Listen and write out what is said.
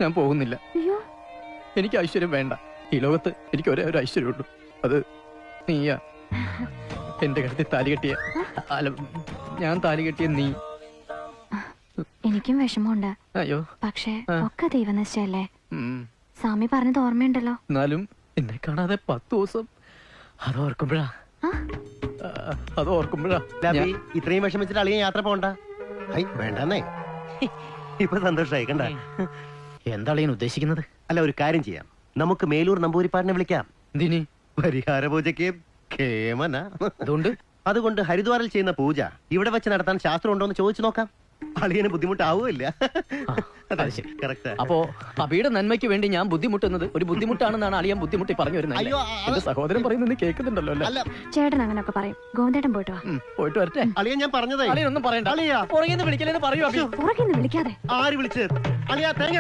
ഞാൻ പോകുന്നില്ല. അയ്യോ, എനിക്ക് ഐശ്വര്യം വേണ്ട. ഈ ലോകത്ത് എനിക്ക് ഒരേ ഒരു ഐശ്വര്യമുള്ളൂ, അത് നീയാ. എന്റെ കഴുത്തിൽ താലി കെട്ടിയ, അല്ല, ഞാൻ താലി കെട്ടിയ നീ. എനിക്കും വിഷമമുണ്ട്. അയ്യോ, പക്ഷേ ഒക്കെ ദൈവനിശ്ചയല്ലേ. ഉം. സ്വാമി പറഞ്ഞത് ഓർമ്മയുണ്ടല്ലോ. എന്നാലും എന്നെ കാണാതെ 10 ദിവസം, അതോർക്കുമ്പോഴാ ഇത്രയും വിഷമിച്ചിട്ട് അളിയൻ യാത്ര പോണ്ട. വേണ്ടെന്നേ, ഇപ്പൊ സന്തോഷമായി കണ്ട. എന്താ അളിയൻ ഉദ്ദേശിക്കുന്നത്? അല്ല, ഒരു കാര്യം ചെയ്യാം, നമുക്ക് മേലൂർ നമ്പൂരിപ്പാടിനെ വിളിക്കാം. എന്തിനി? പരിഹാര പൂജയ്ക്ക് കേമന. അതുകൊണ്ട് ഹരിദ്വാറിൽ ചെയ്യുന്ന പൂജ ഇവിടെ വെച്ച് നടത്താൻ ശാസ്ത്രം ഉണ്ടോ എന്ന് ചോദിച്ചു നോക്കാം. അളിയന് ബുദ്ധിമുട്ടാവില്ല. അപ്പോ അബിയുടെ നന്മയ്ക്ക് വേണ്ടി ഞാൻ ബുദ്ധിമുട്ടുന്നത് ഒരു ബുദ്ധിമുട്ടാണെന്നാണ് അളിയൻ ബുദ്ധിമുട്ടി പറഞ്ഞു വരുന്നത്. എന്റെ സഹോദരൻ പറയുന്നത് കേൾക്കുന്നുണ്ടല്ലോ അല്ലേ? ചേട്ടൻ അങ്ങനെയൊക്കെ പറയും. ഗോവിന്ദേട്ടൻ പോയിട്ട് വാ. പോയിട്ട് വരട്ടെ. അളിയൻ ഞാൻ പറഞ്ഞതേ, അളിയനൊന്നും പറയണ്ട. പുറകെ നിന്ന് വിളിക്കലെന്ന് പറയൂ. പുറകെ നിന്ന് വിളിക്കാതെ. ആര് വിളിച്ചത്? അളിയാ തേങ്ങ.